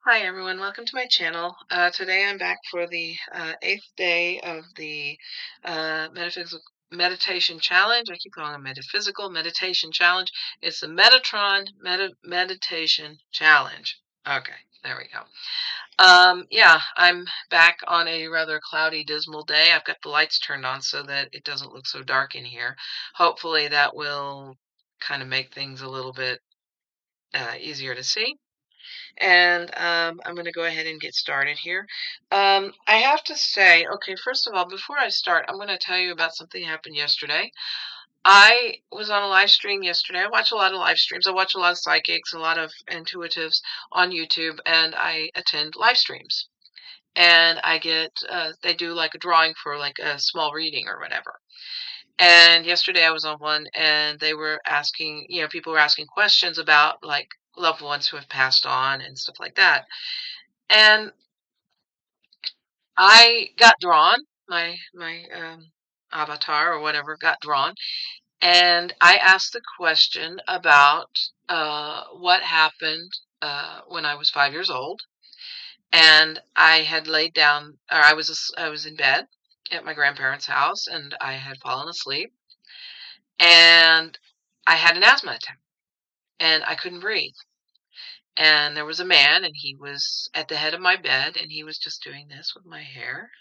Hi everyone, welcome to my channel. Today I'm back for the eighth day of the metaphysical meditation challenge. I keep calling it metaphysical meditation challenge. It's the Metatron meditation challenge. Okay, there we go. Yeah, I'm back on a rather cloudy, dismal day. I've got the lights turned on so that it doesn't look so dark in here. Hopefully that will kind of make things a little bit easier to see. And I'm going to go ahead and get started here. I have to say, okay, first of all, before I start, I'm going to tell you about something that happened yesterday. I was on a live stream yesterday. I watch a lot of live streams. I watch a lot of psychics, a lot of intuitives on YouTube, and I attend live streams. And I get, they do like a drawing for like a small reading or whatever. And yesterday I was on one and they were asking, people were asking questions about like loved ones who have passed on and stuff like that. And I got drawn, my avatar or whatever got drawn, and I asked the question about what happened when I was 5 years old, and I had laid down, or I was in bed at my grandparents' house, and I had fallen asleep, and I had an asthma attack, and I couldn't breathe. And there was a man, and he was at the head of my bed, and he was just doing this with my hair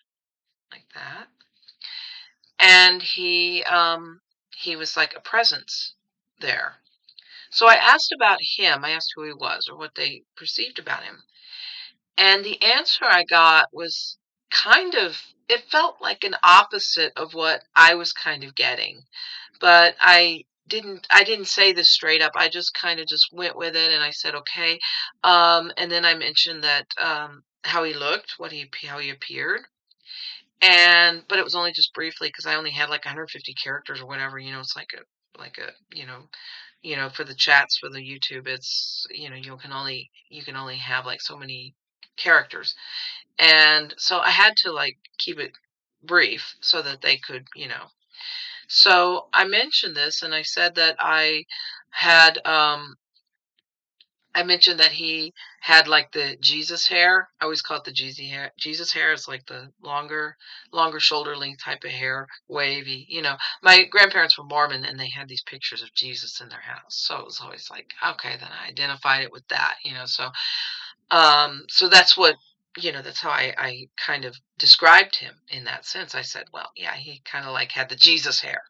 like that. And he was like a presence there. So I asked about him. I asked who he was or what they perceived about him. And the answer I got was kind of, it felt like an opposite of what I was kind of getting. But I didn't say this straight up. I just kind of just went with it and I said, okay. And then I mentioned that how he looked, how he appeared. But it was only just briefly because I only had like 150 characters or whatever. It's like a for the chats for the YouTube. It's you can only have like so many characters, and so I had to like keep it brief so that they could. So I mentioned this and I said that had I mentioned that he had like the Jesus hair. I always call it the Jesus hair. Jesus hair is like the longer shoulder length type of hair, wavy. My grandparents were Mormon and they had these pictures of Jesus in their house. So it was always like, okay, then I identified it with that. So that's how I kind of described him in that sense. I said, well, yeah, he kind of like had the Jesus hair.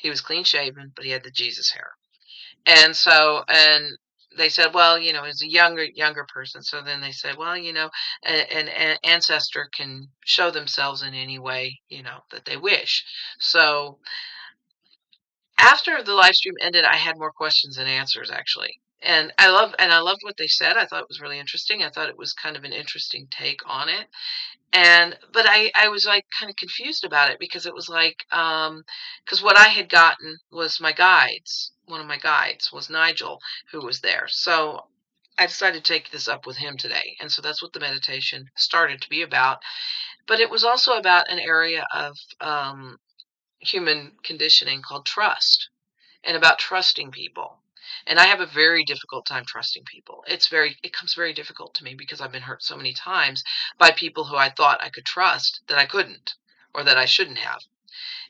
He was clean shaven, but he had the Jesus hair. And they said, well, as a younger person. So then they said, well, an ancestor can show themselves in any way, that they wish. So after the live stream ended, I had more questions than answers actually. And I loved what they said. I thought it was really interesting. I thought it was kind of an interesting take on it. But I was like kind of confused about it because it was like because what I had gotten was my guides. One of my guides was Nigel, who was there. So I decided to take this up with him today. And so that's what the meditation started to be about. But it was also about an area of human conditioning called trust and about trusting people. And I have a very difficult time trusting people. It comes very difficult to me because I've been hurt so many times by people who I thought I could trust that I couldn't or that I shouldn't have.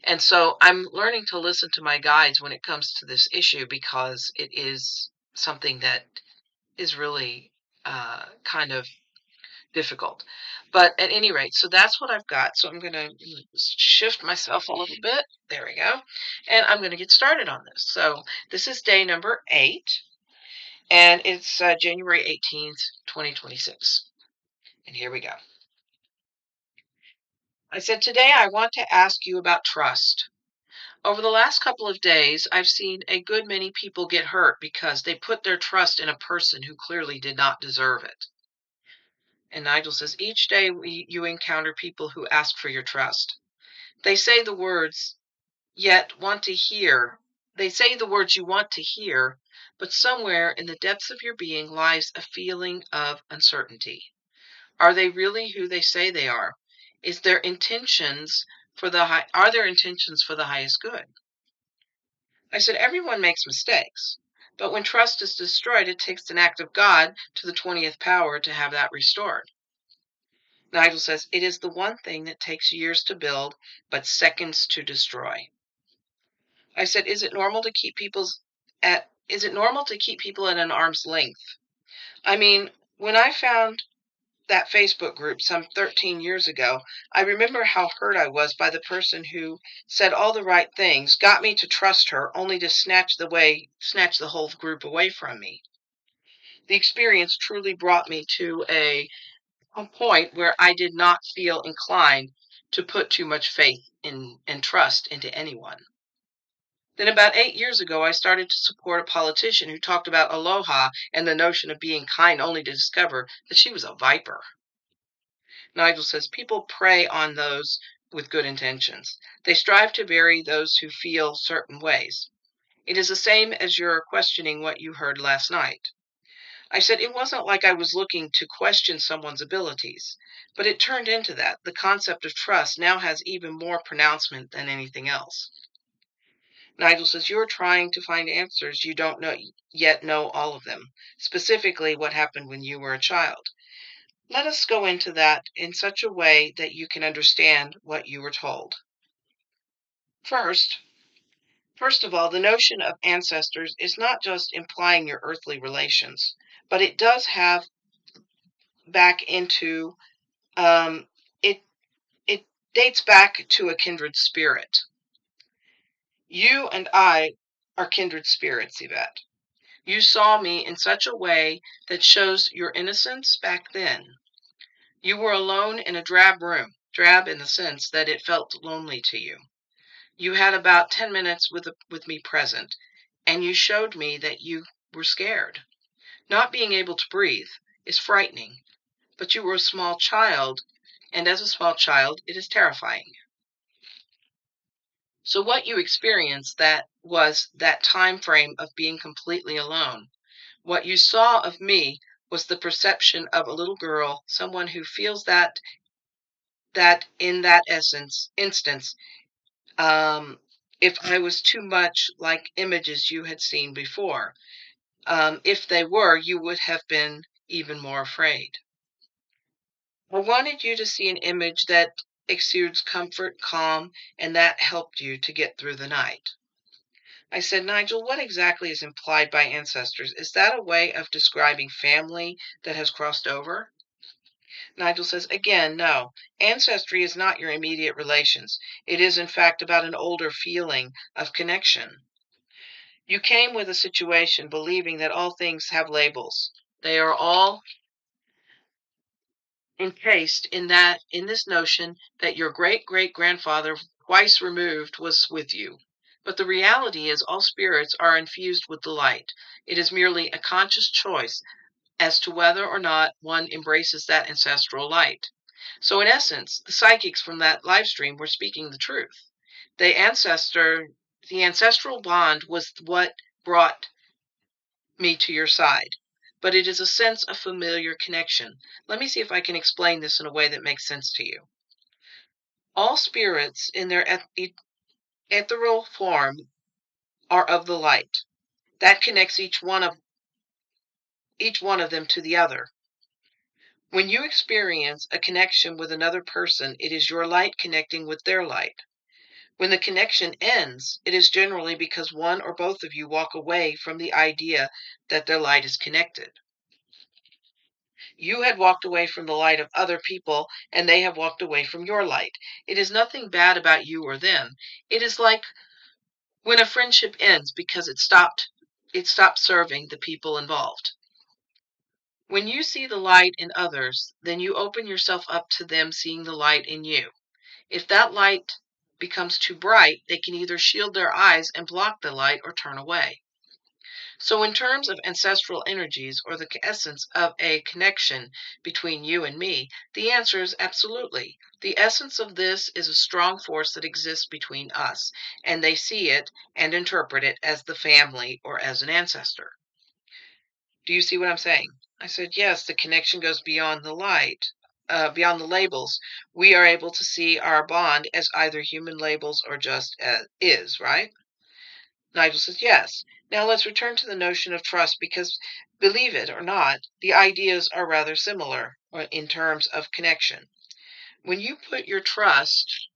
And so I'm learning to listen to my guides when it comes to this issue because it is something that is really kind of difficult. But at any rate, so that's what I've got. So I'm going to shift myself a little bit. There we go. And I'm going to get started on this. So this is day number 8, and it's January 18th, 2026. And here we go. I said, today I want to ask you about trust. Over the last couple of days, I've seen a good many people get hurt because they put their trust in a person who clearly did not deserve it. And Nigel says, each day you encounter people who ask for your trust. They say the words yet want to hear. They say the words you want to hear, but somewhere in the depths of your being lies a feeling of uncertainty. Are they really who they say they are? Is their intentions are their intentions for the highest good? I said, everyone makes mistakes. But when trust is destroyed, it takes an act of God to the 20th power to have that restored. Nigel says, it is the one thing that takes years to build, but seconds to destroy. I said, is it normal to keep people at an arm's length? I mean, when I found that Facebook group some 13 years ago, I remember how hurt I was by the person who said all the right things, got me to trust her, only to snatch the whole group away from me. The experience truly brought me to a point where I did not feel inclined to put too much faith in and trust into anyone. Then about 8 years ago, I started to support a politician who talked about aloha and the notion of being kind, only to discover that she was a viper. Nigel says, people prey on those with good intentions. They strive to vary those who feel certain ways. It is the same as your questioning what you heard last night. I said, it wasn't like I was looking to question someone's abilities, but it turned into that. The concept of trust now has even more pronouncement than anything else. Nigel says, you're trying to find answers. You don't yet know all of them, specifically what happened when you were a child. Let us go into that in such a way that you can understand what you were told. First of all, the notion of ancestors is not just implying your earthly relations, but it does have back into, it dates back to a kindred spirit. You and I are kindred spirits, Yvette. You saw me in such a way that shows your innocence back then. You were alone in a drab room, drab in the sense that it felt lonely to you. You had about 10 minutes with me present, and you showed me that you were scared. Not being able to breathe is frightening, but you were a small child, and as a small child, it is terrifying. So what you experienced that was that time frame of being completely alone. What you saw of me was the perception of a little girl, someone who feels that in that instance, if I was too much like images you had seen before, if they were, you would have been even more afraid. I wanted you to see an image that exudes comfort, calm, and that helped you to get through the night. I said, Nigel, what exactly is implied by ancestors? Is that a way of describing family that has crossed over? Nigel says, again, no. Ancestry is not your immediate relations. It is, in fact, about an older feeling of connection. You came with a situation believing that all things have labels. They are all encased in this notion that your great-great-grandfather twice removed was with you. But the reality is all spirits are infused with the light. It is merely a conscious choice as to whether or not one embraces that ancestral light. So in essence, the psychics from that live stream were speaking the truth. The ancestral bond was what brought me to your side. But it is a sense of familiar connection. Let me see if I can explain this in a way that makes sense to you. All spirits in their ethereal form are of the light. That connects each one of them to the other. When you experience a connection with another person, it is your light connecting with their light. When the connection ends, it is generally because one or both of you walk away from the idea that their light is connected. You had walked away from the light of other people, and they have walked away from your light. It is nothing bad about you or them. It is like when a friendship ends because it stopped serving the people involved. When you see the light in others, then you open yourself up to them seeing the light in you. If that light becomes too bright, they can either shield their eyes and block the light or turn away. So in terms of ancestral energies or the essence of a connection between you and me, the answer is absolutely. The essence of this is a strong force that exists between us, and they see it and interpret it as the family or as an ancestor. Do you see what I'm saying? I said, yes, the connection goes beyond the light, beyond the labels. We are able to see our bond as either human labels or just as is, right? Nigel says, yes. Now let's return to the notion of trust because, believe it or not, the ideas are rather similar in terms of connection. When you put your trust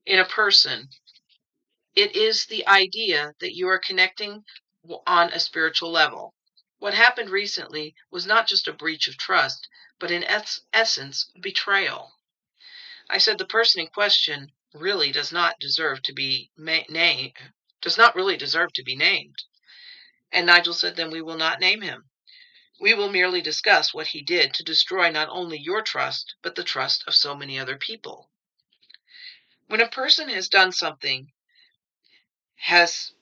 in a person, it is the idea that you are connecting on a spiritual level. What happened recently was not just a breach of trust, but in essence, betrayal. I said the person in question really does not deserve to be named, does not really deserve to be named. And Nigel said, then we will not name him. We will merely discuss what he did to destroy not only your trust, but the trust of so many other people. When a person has done something, has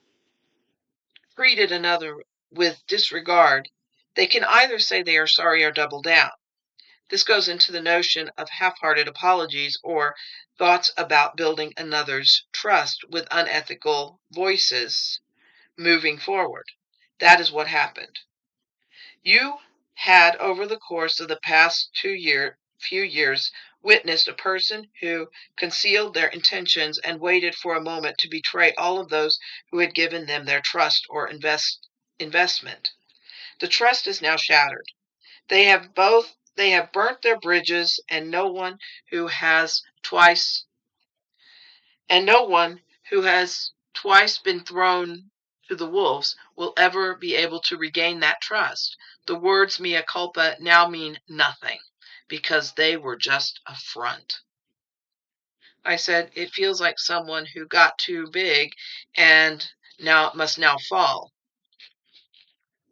treated another with disregard, they can either say they are sorry or double down. This goes into the notion of half-hearted apologies or thoughts about building another's trust with unethical voices moving forward. That is what happened. You had, over the course of the past few years, witnessed a person who concealed their intentions and waited for a moment to betray all of those who had given them their trust or investment. The trust is now shattered. They have burnt their bridges, and no one who has twice been thrown to the wolves will ever be able to regain that trust. The words mea culpa now mean nothing because they were just a front. I said, it feels like someone who got too big and must now fall.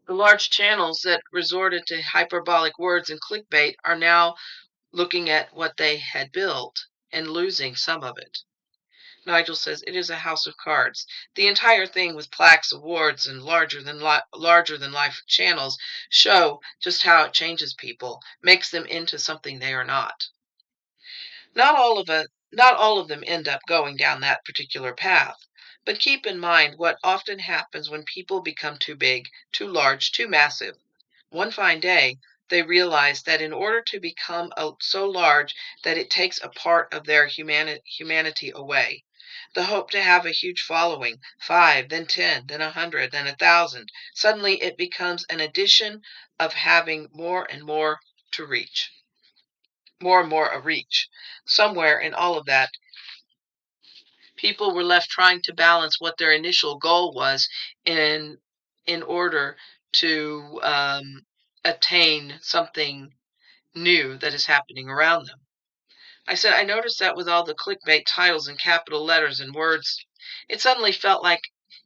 The large channels that resorted to hyperbolic words and clickbait are now looking at what they had built and losing some of it. Nigel says, it is a house of cards. The entire thing with plaques, awards, and larger than life channels show just how it changes people, makes them into something they are not. Not all of them end up going down that particular path. But keep in mind what often happens when people become too big, too large, too massive. One fine day, they realize that in order to become so large that it takes a part of their humanity away, the hope to have a huge following, 5, then 10, then 100, then 1,000, suddenly it becomes an addition of having more and more to reach, more and more a reach. Somewhere in all of that, people were left trying to balance what their initial goal was in order to attain something new that is happening around them. I said, I noticed that with all the clickbait titles and capital letters and words, it suddenly felt like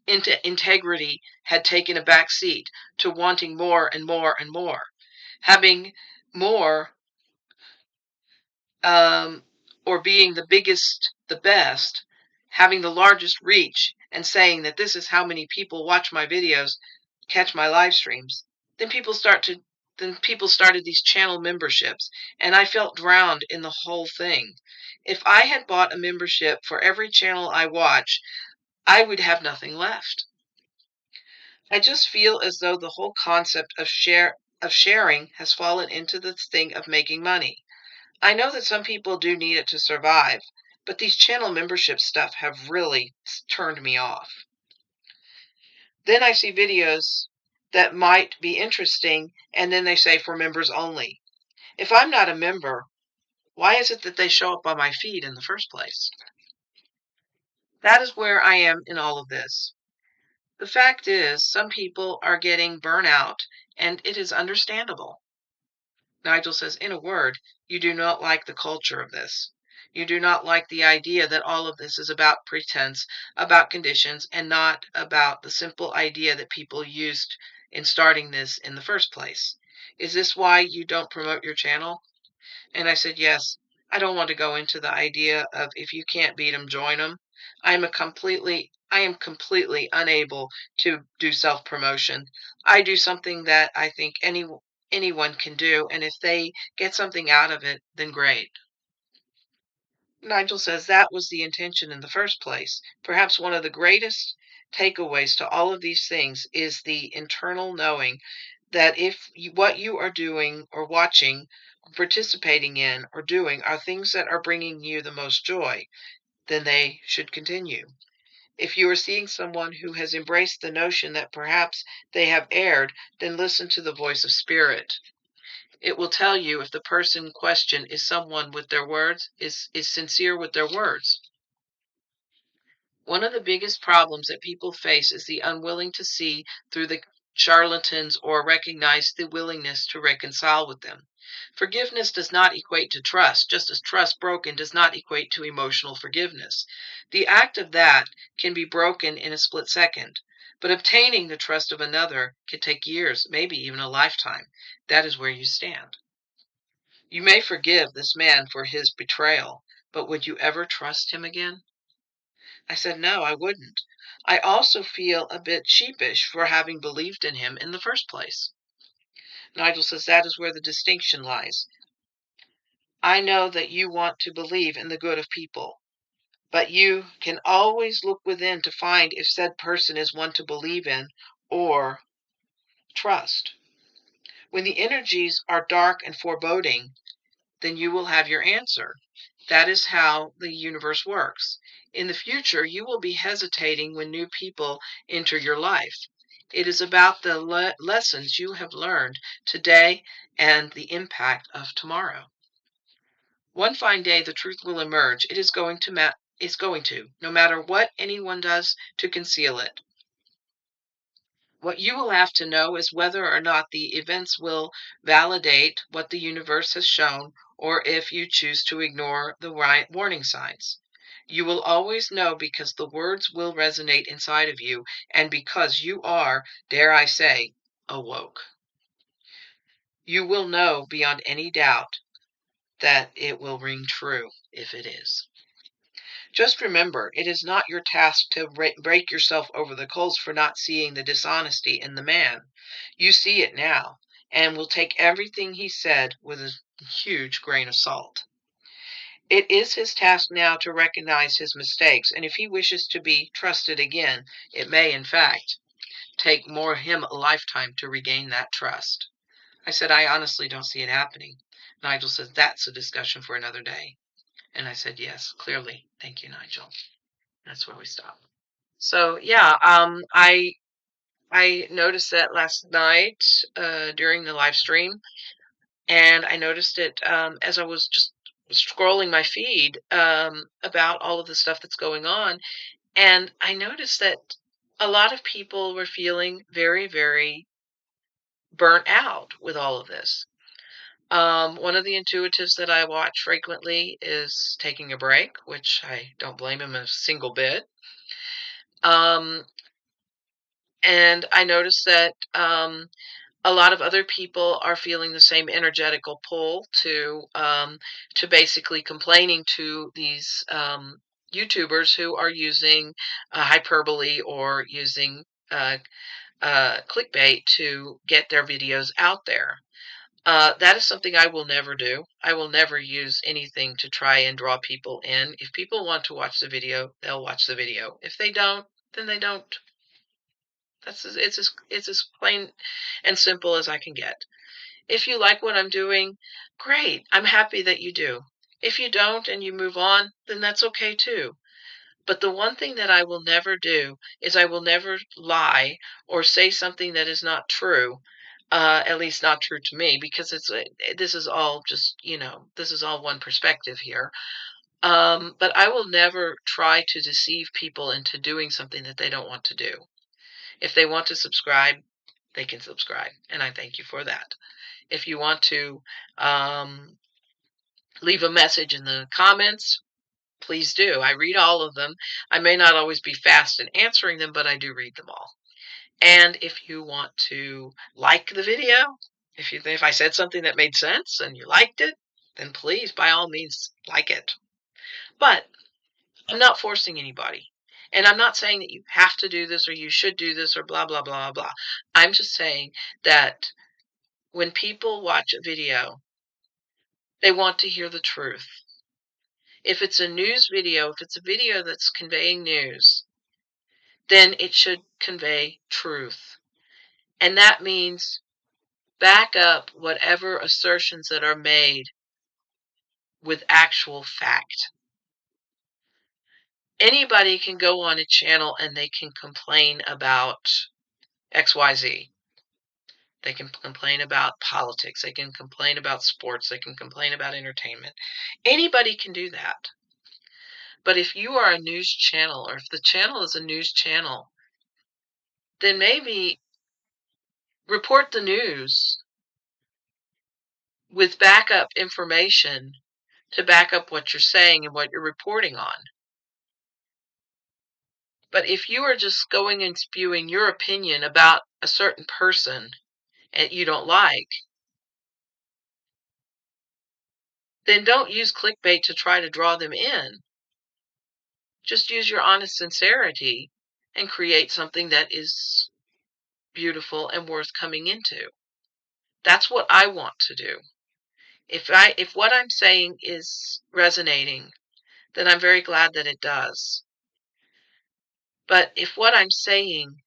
integrity had taken a back seat to wanting more and more and more. Having more or being the biggest, the best, having the largest reach, and saying that this is how many people watch my videos, catch my live streams, then people started these channel memberships, and I felt drowned in the whole thing. If I had bought a membership for every channel I watch, I would have nothing left. I just feel as though the whole concept of sharing has fallen into this thing of making money. I know that some people do need it to survive, but these channel membership stuff have really turned me off. Then I see videos that might be interesting, and then they say for members only. If I'm not a member, why is it that they show up on my feed in the first place? That is where I am in all of this. The fact is, some people are getting burnout, and it is understandable. Nigel says, in a word, you do not like the culture of this. You do not like the idea that all of this is about pretense, about conditions, and not about the simple idea that people used in starting this in the first place. Is this why you don't promote your channel? And I said, yes. I don't want to go into the idea of if you can't beat them, join them. I am completely unable to do self-promotion. I do something that I think anyone can do, and if they get something out of it, then great. Nigel says that was the intention in the first place. Perhaps one of the greatest takeaways to all of these things is the internal knowing that if what you are doing or watching or participating in or doing are things that are bringing you the most joy, then they should continue. If you are seeing someone who has embraced the notion that perhaps they have erred, then listen to the voice of spirit. It will tell you if the person in question is someone with their words, is sincere with their words. One of the biggest problems that people face is the unwilling to see through the charlatans or recognize the willingness to reconcile with them. Forgiveness does not equate to trust, just as trust broken does not equate to emotional forgiveness. The act of that can be broken in a split second, but obtaining the trust of another can take years, maybe even a lifetime. That is where you stand. You may forgive this man for his betrayal, but would you ever trust him again? I said, no, I wouldn't. I also feel a bit sheepish for having believed in him in the first place. Nigel says, that is where the distinction lies. I know that you want to believe in the good of people, but you can always look within to find if said person is one to believe in or trust. When the energies are dark and foreboding, then you will have your answer. That is how the universe works. In the future, you will be hesitating when new people enter your life. It is about the lessons you have learned today and the impact of tomorrow. One fine day, the truth will emerge. It is going to, no matter what anyone does to conceal it. What you will have to know is whether or not the events will validate what the universe has shown, or if you choose to ignore the warning signs. You will always know because the words will resonate inside of you, and because you are, dare I say, awoke. You will know beyond any doubt that it will ring true if it is. Just remember, it is not your task to break yourself over the coals for not seeing the dishonesty in the man. You see it now, and will take everything he said with a huge grain of salt. It is his task now to recognize his mistakes, and if he wishes to be trusted again, it may, in fact, take him a lifetime to regain that trust. I said, I honestly don't see it happening. Nigel says, that's a discussion for another day. And I said, yes, clearly. Thank you, Nigel. That's where we stop. So yeah, I noticed that last night during the live stream, and I noticed it as I was just scrolling my feed about all of the stuff that's going on, and I noticed that a lot of people were feeling very, very burnt out with all of this. One of the intuitives that I watch frequently is taking a break, which I don't blame him a single bit. Um, And I noticed that a lot of other people are feeling the same energetical pull to basically complaining to these YouTubers who are using hyperbole or using clickbait to get their videos out there. That is something I will never do. I will never use anything to try and draw people in. If people want to watch the video, they'll watch the video. If they don't, then they don't. It's as plain and simple as I can get. If you like what I'm doing, great. I'm happy that you do. If you don't and you move on, then that's okay too. But the one thing that I will never do is I will never lie or say something that is not true. At least not true to me, because this is all just, this is all one perspective here. But I will never try to deceive people into doing something that they don't want to do. If they want to subscribe, they can subscribe, and I thank you for that. If you want to leave a message in the comments, please do. I read all of them. I may not always be fast in answering them, but I do read them all. And if you want to like the video, if I said something that made sense and you liked it, then please, by all means, like it. But I'm not forcing anybody. And I'm not saying that you have to do this or you should do this or blah, blah, blah, blah. I'm just saying that when people watch a video, they want to hear the truth. If it's a news video, if it's a video that's conveying news, then it should convey truth. And that means back up whatever assertions that are made with actual fact. Anybody can go on a channel and they can complain about XYZ. They can complain about politics. They can complain about sports. They can complain about entertainment. Anybody can do that. But if you are a news channel, or if the channel is a news channel, then maybe report the news with backup information to back up what you're saying and what you're reporting on. But if you are just going and spewing your opinion about a certain person and you don't like, then don't use clickbait to try to draw them in. Just use your honest sincerity and create something that is beautiful and worth coming into. That's what I want to do. If what I'm saying is resonating, then I'm very glad that it does. But if what I'm saying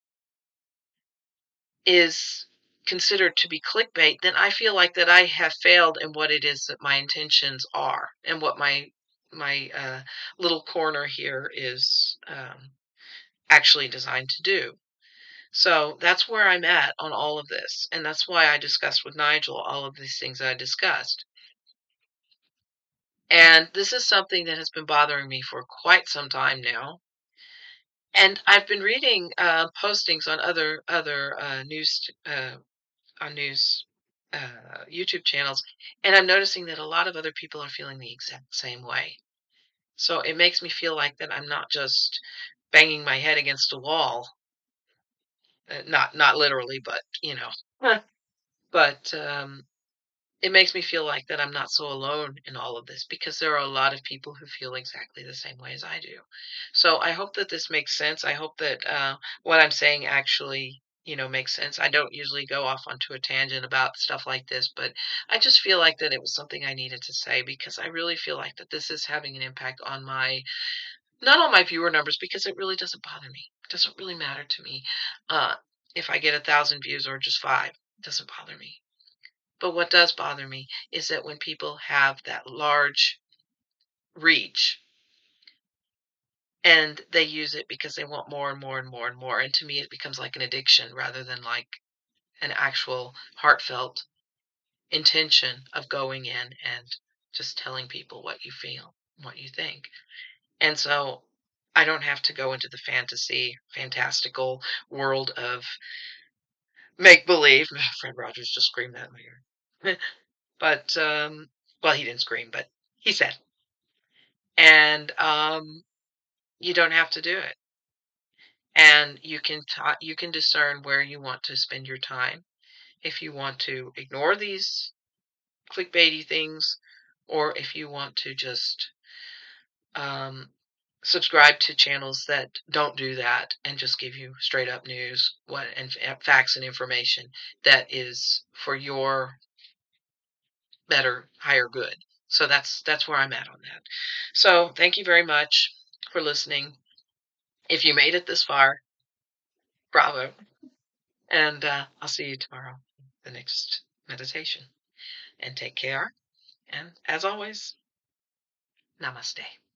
is considered to be clickbait, then I feel like that I have failed in what it is that my intentions are and what my little corner here is actually designed to do. So that's where I'm at on all of this, and that's why I discussed with Nigel all of these things I discussed. And this is something that has been bothering me for quite some time now. And I've been reading postings on other news YouTube channels, and I'm noticing that a lot of other people are feeling the exact same way. So it makes me feel like that I'm not just banging my head against a wall, not literally, but but it makes me feel like that I'm not so alone in all of this because there are a lot of people who feel exactly the same way as I do. So I hope that this makes sense. I hope that what I'm saying actually, makes sense. I don't usually go off onto a tangent about stuff like this, but I just feel like that it was something I needed to say because I really feel like that this is having an impact on not on my viewer numbers because it really doesn't bother me. It doesn't really matter to me uh, if I get 1,000 views or just five. It doesn't bother me. But what does bother me is that when people have that large reach and they use it because they want more and more and more and more, and to me it becomes like an addiction rather than like an actual heartfelt intention of going in and just telling people what you feel, what you think. And so I don't have to go into the fantastical world of make believe. Fred Rogers just screamed that in my ear. But well, he didn't scream, but he said. And you don't have to do it. And you can discern where you want to spend your time. If you want to ignore these clickbaity things, or if you want to just um, subscribe to channels that don't do that and just give you straight up news, facts and information that is for your better, higher good. So that's where I'm at on that. So thank you very much for listening. If you made it this far, bravo. And I'll see you tomorrow, the next meditation. And take care. And as always, namaste.